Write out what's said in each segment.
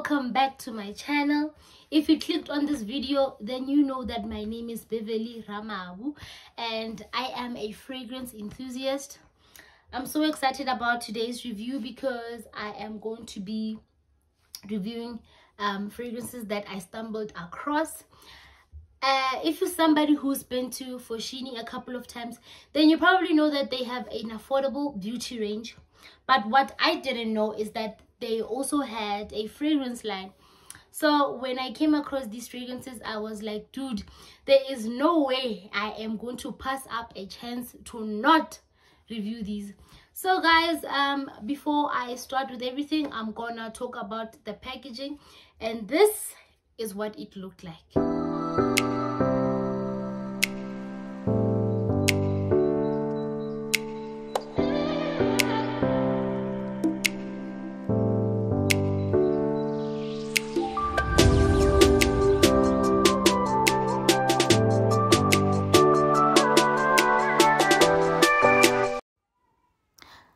welcome back to my channel. If you clicked on this video, then you know that my name is Beverly Ramabu and I am a fragrance enthusiast. I'm so excited about today's review because I am going to be reviewing fragrances that I stumbled across. If you're somebody who's been to Foschini a couple of times, then you probably know that they have an affordable beauty range. But what I didn't know is that they also had a fragrance line. So when I came across these fragrances, I was like, dude, there is no way I am going to pass up a chance to not review these. So guys, before I start with everything, I'm gonna talk about the packaging, and this is what it looked like.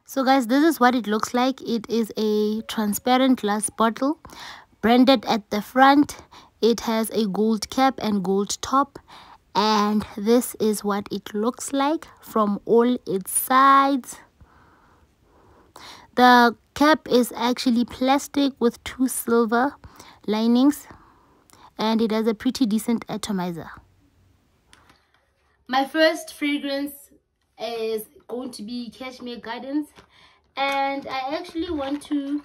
So guys, this is what it looks like. It is a transparent glass bottle, branded at the front. It has a gold cap and gold top, and this is what it looks like from all its sides. The cap is actually plastic with 2 silver linings, and it has a pretty decent atomizer. My first fragrance is going to be Cashmere Gardens, and I actually want to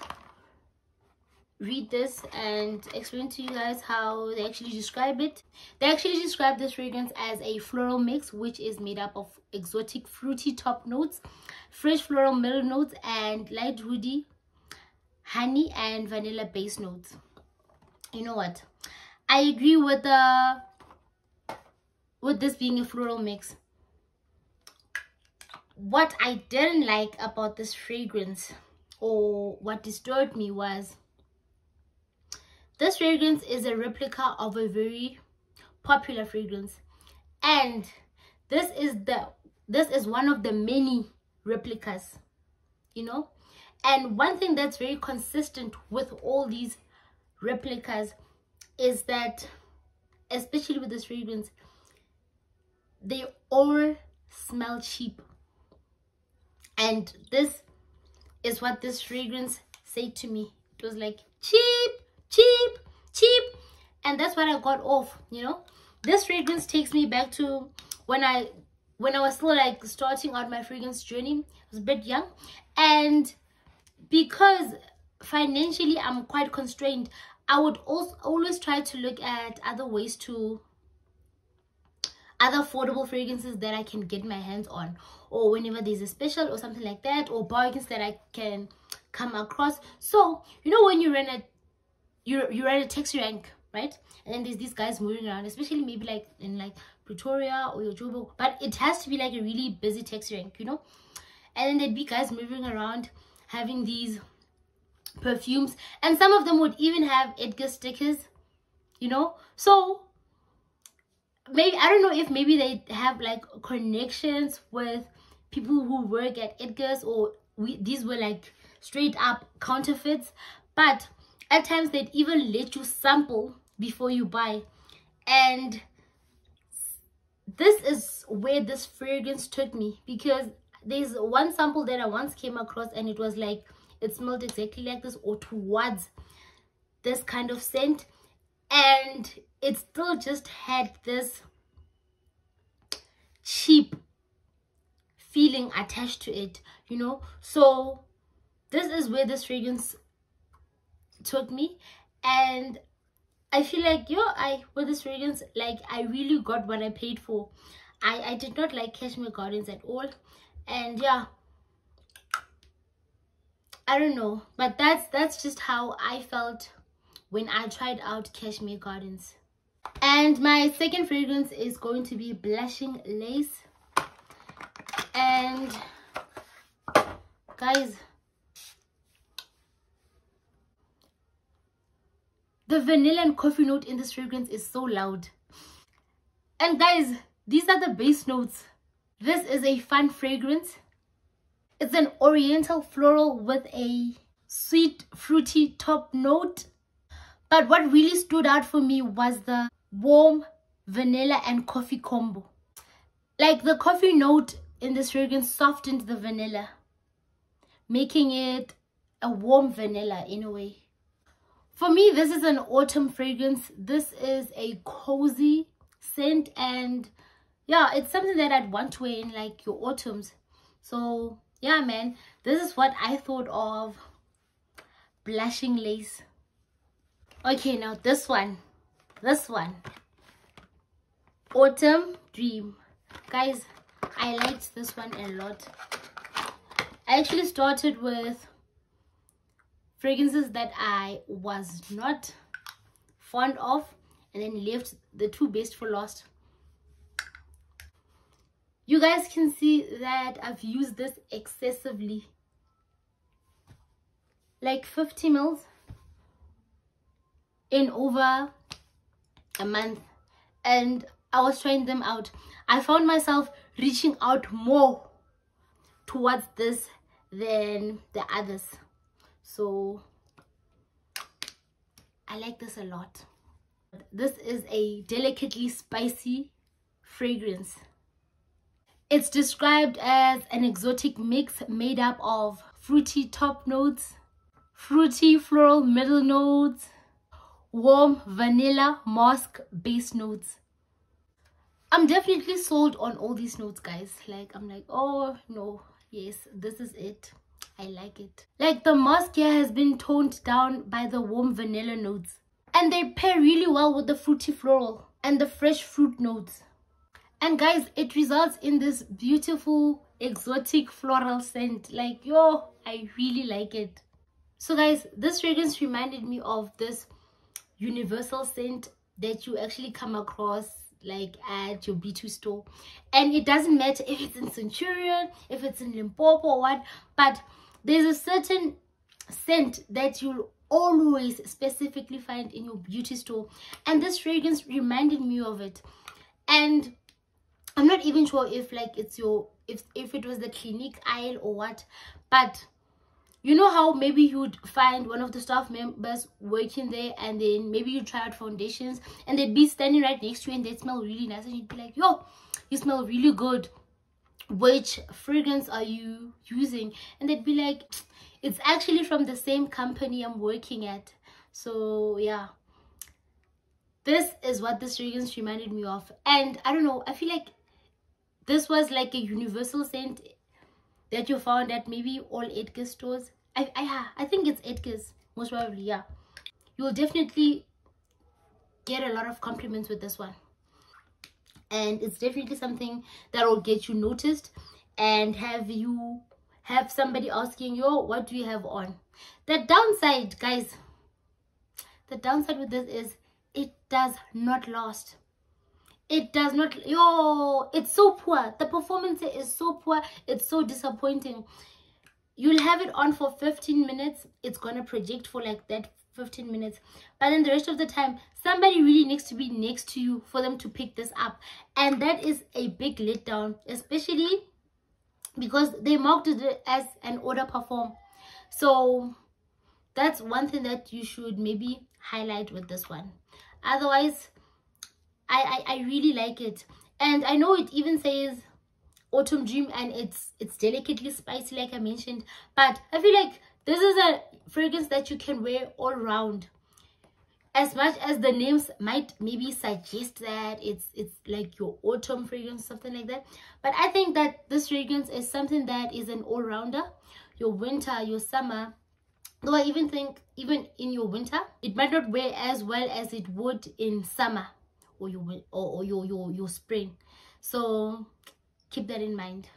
read this and explain to you guys how they actually describe it. They actually describe this fragrance as a floral mix, which is made up of exotic fruity top notes, fresh floral middle notes, and light woody, honey, and vanilla base notes. You know what? I agree with this being a floral mix. What I didn't like about this fragrance, or what disturbed me, was this fragrance is a replica of a very popular fragrance, and this is one of the many replicas, you know. And one thing that's very consistent with all these replicas is that, especially with this fragrance, they all smell cheap. And this is what this fragrance said to me. It was like, cheap, cheap, cheap. And that's what I got off, you know. This fragrance takes me back to when I was still like starting out my fragrance journey. I was a bit young, and because financially I'm quite constrained, I would also always try to look at other ways to other affordable fragrances that I can get my hands on, or whenever there's a special or something like that, or bargains that I can come across. So you know, when you're at a taxi rank, right, and then there's these guys moving around, especially maybe like in like Pretoria or Joburg, but it has to be like a really busy taxi rank, you know, and then there'd be guys moving around having these perfumes, and some of them would even have Edgar stickers, you know. So maybe, I don't know if maybe they have like connections with people who work at Edgar's, or these were like straight up counterfeits, but at times they'd even let you sample before you buy. And this is where this fragrance took me, because there's one sample that I once came across, and it was like, it smelled exactly like this, or towards this kind of scent, and it still just had this cheap feeling attached to it, you know. So this is where this fragrance took me, and I feel like, with this fragrance, like, I really got what I paid for. I did not like Cashmere Gardens at all, and yeah, I don't know, but that's just how I felt when I tried out Cashmere Gardens. And my second fragrance is going to be Blushing Lace. And guys, the vanilla and coffee note in this fragrance is so loud. And guys, these are the base notes. This is a fun fragrance. It's an oriental floral with a sweet fruity top note. But what really stood out for me was the warm vanilla and coffee combo. Like the coffee note in this fragrance softened the vanilla, making it a warm vanilla in a way. For me, this is an autumn fragrance. This is a cozy scent, and yeah, it's something that I'd want to wear in like your autumns. So yeah, man, this is what I thought of blushing lace. Okay, now this one, Autumn Dream. Guys, I liked this one a lot. I actually started with fragrances that I was not fond of, and then left the two best for last. You guys can see that I've used this excessively, like 50 mils in over a month, and I was trying them out. I found myself reaching out more towards this than the others, so I like this a lot. This is a delicately spicy fragrance. It's described as an exotic mix made up of fruity top notes, fruity floral middle notes, warm vanilla musk base notes. I'm definitely sold on all these notes, guys. Like, I'm like, oh no, yes, this is it. I like it. Like, the musk here has been toned down by the warm vanilla notes, and they pair really well with the fruity floral and the fresh fruit notes. And guys, it results in this beautiful exotic floral scent. Like, yo, I really like it. So guys, this fragrance reminded me of this universal scent that you actually come across like at your B2 store, and it doesn't matter if it's in Centurion, if it's in Limpopo or what, but there's a certain scent that you'll always specifically find in your beauty store, and this fragrance reminded me of it. And I'm not even sure if like it's your if it was the Clinique aisle or what, but you know how maybe you'd find one of the staff members working there, and then maybe you try out foundations and they'd be standing right next to you and they'd smell really nice, and you'd be like, yo, you smell really good, which fragrance are you using? And they'd be like, it's actually from the same company I'm working at. So yeah, this is what this fragrance reminded me of. And I don't know, I feel like this was like a universal scent that you found at maybe all Edgar's stores. I think it's Edgar's, most probably. Yeah, you'll definitely get a lot of compliments with this one, and it's definitely something that will get you noticed and have somebody asking, yo, what do you have on? The downside, guys, the downside with this is it does not last. It does not. Yo, it's so poor. The performance here is so poor. It's so disappointing. You'll have it on for 15 minutes. It's gonna project for like that 15 minutes, but then the rest of the time somebody really needs to be next to you for them to pick this up, and that is a big letdown, especially because they marked it as an order perform. So that's one thing that you should maybe highlight with this one. Otherwise, I really like it. And I know it even says Autumn Dream, and it's delicately spicy like I mentioned, but I feel like this is a fragrance that you can wear all round. As much as the names might maybe suggest that it's like your autumn fragrance, something like that, but I think that this fragrance is something that is an all-rounder. Your winter, your summer, though I even think even in your winter it might not wear as well as it would in summer or your spring. So keep that in mind.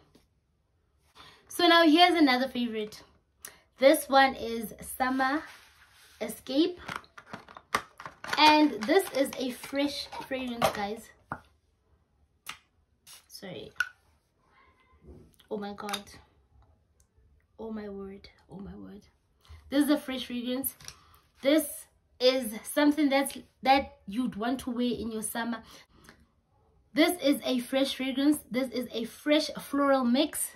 So now here's another favorite. This one is Summer Escape, and this is a fresh fragrance, guys. Sorry. Oh my god. Oh my word. Oh my word. This is a fresh fragrance. This is something that you'd want to wear in your summer. This is a fresh fragrance. This is a fresh floral mix.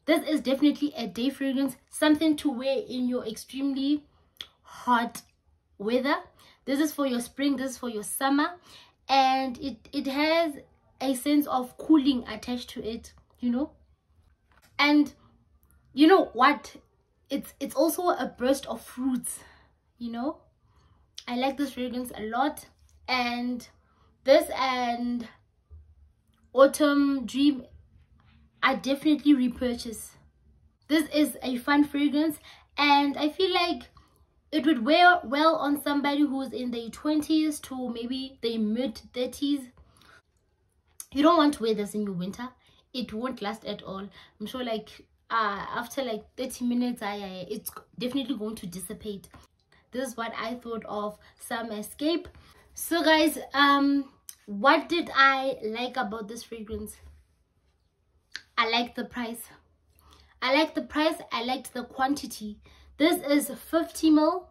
This is definitely a day fragrance, something to wear in your extremely hot weather. This is for your spring, this is for your summer, and it has a sense of cooling attached to it, you know. And you know what, it's also a burst of fruits, you know. I like this fragrance a lot. And this and Autumn Dream, I definitely repurchase. This is a fun fragrance, and I feel like it would wear well on somebody who's in their 20s to maybe their mid 30s. You don't want to wear this in your winter. It won't last at all. I'm sure like after like 30 minutes, it's definitely going to dissipate. This is what I thought of Summer Escape. So guys, what did I like about this fragrance? I like the price. I like the price. I liked the quantity. This is 50 ml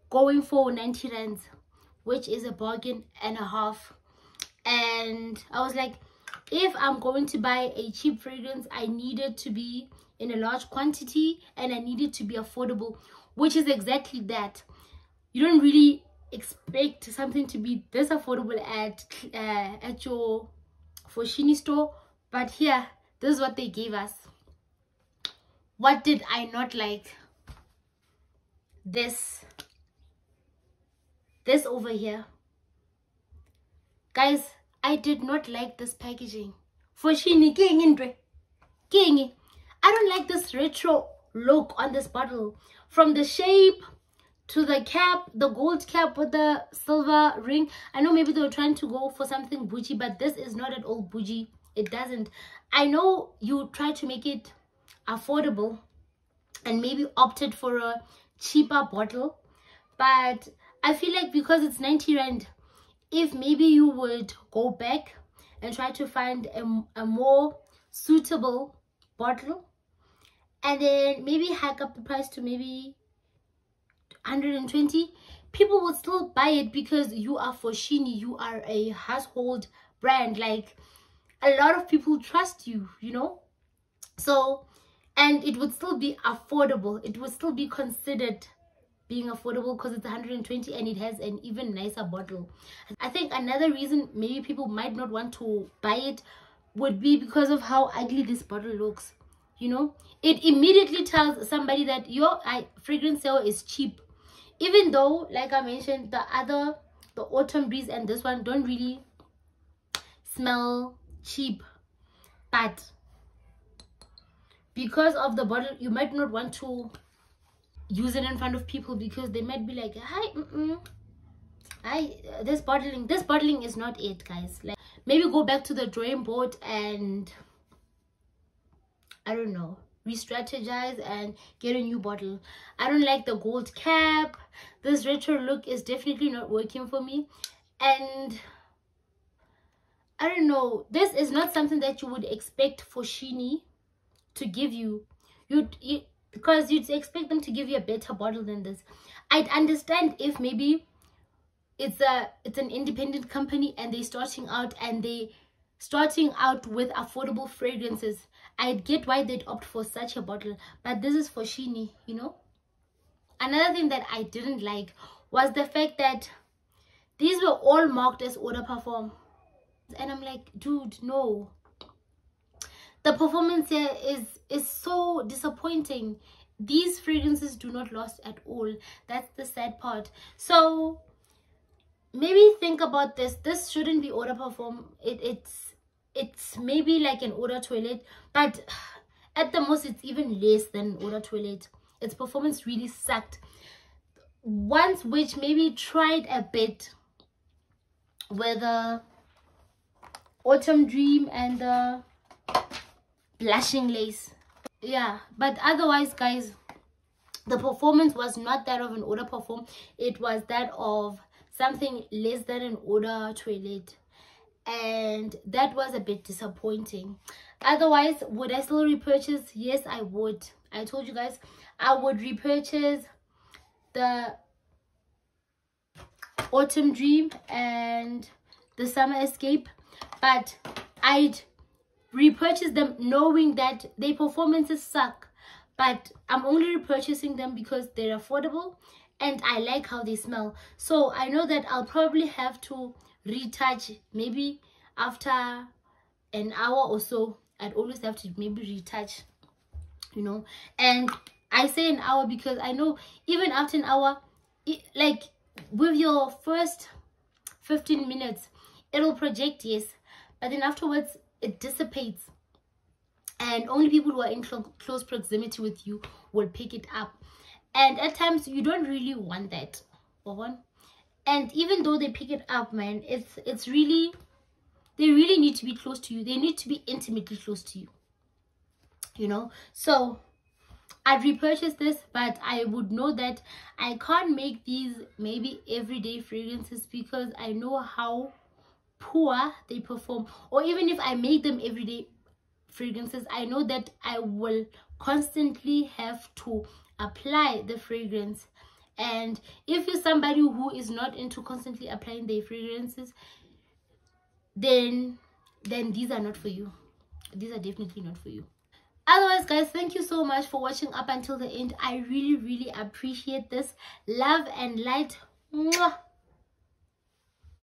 going for 90 rands, which is a bargain and a half. And I was like, if I'm going to buy a cheap fragrance, I need it to be in a large quantity, and I need it to be affordable, which is exactly that. You don't really expect something to be this affordable at your Foschini store, but here, this is what they gave us. What did I not like? This over here. Guys, I did not like this packaging. Foschini, I don't like this retro look on this bottle. From the shape to the cap, the gold cap with the silver ring. I know maybe they were trying to go for something bougie, but this is not at all bougie. It doesn't. I know you try to make it affordable and maybe opted for a cheaper bottle, but I feel like because it's 90 rand, if maybe you would go back and try to find a more suitable bottle, and then maybe hike up the price to maybe 120, people would still buy it because you are Foschini, you are a household brand. Like, a lot of people trust you, you know. So, and it would still be affordable. It would still be considered being affordable because it's 120 and it has an even nicer bottle. I think another reason maybe people might not want to buy it would be because of how ugly this bottle looks, you know. It immediately tells somebody that your fragrance sale is cheap, even though, like I mentioned, the Autumn Breeze and this one don't really smell cheap, but because of the bottle, you might not want to use it in front of people because they might be like, hi, this bottling is not it, guys. Like, maybe go back to the drawing board and, I don't know, re-strategize and get a new bottle. I don't like the gold cap. This retro look is definitely not working for me, and I don't know, this is not something that you would expect Foschini to give you. Because you'd expect them to give you a better bottle than this. I'd understand if maybe it's an independent company and they're starting out with affordable fragrances. I'd get why they'd opt for such a bottle, but this is Foschini, you know. Another thing that I didn't like was the fact that these were all marked as eau de parfum, and I'm like, dude, no. The performance here is so disappointing. These fragrances do not last at all. That's the sad part. So maybe think about this. This shouldn't be eau de parfum. It's maybe like an eau de toilette, but at the most it's even less than eau de toilette. Its performance really sucked. Ones which maybe tried a bit with the Autumn Dream and the Blushing Lace, yeah, but otherwise, guys, the performance was not that of an eau de parfum. It was that of something less than an eau de toilette, and that was a bit disappointing. Otherwise, would I still repurchase? Yes, I would. I told you guys I would repurchase the Autumn Dream and the Summer Escape, but I'd repurchase them knowing that their performances suck. But I'm only repurchasing them because they're affordable and I like how they smell. So I know that I'll probably have to retouch maybe after an hour or so. I'd always have to maybe retouch, you know. And I say an hour because I know even after an hour, like with your first 15 minutes it'll project, yes, but then afterwards it dissipates, and only people who are in close proximity with you will pick it up. And at times you don't really want that. And even though they pick it up, man, it's really, they really need to be close to you. They need to be intimately close to you, you know. So I'd repurchase this, but I would know that I can't make these maybe everyday fragrances because I know how poor they perform. Or even if I make them everyday fragrances, I know that I will constantly have to apply the fragrance. And if you're somebody who is not into constantly applying their fragrances, then these are not for you. These are definitely not for you. Otherwise, guys, thank you so much for watching up until the end. I really appreciate this. Love and light. Mwah.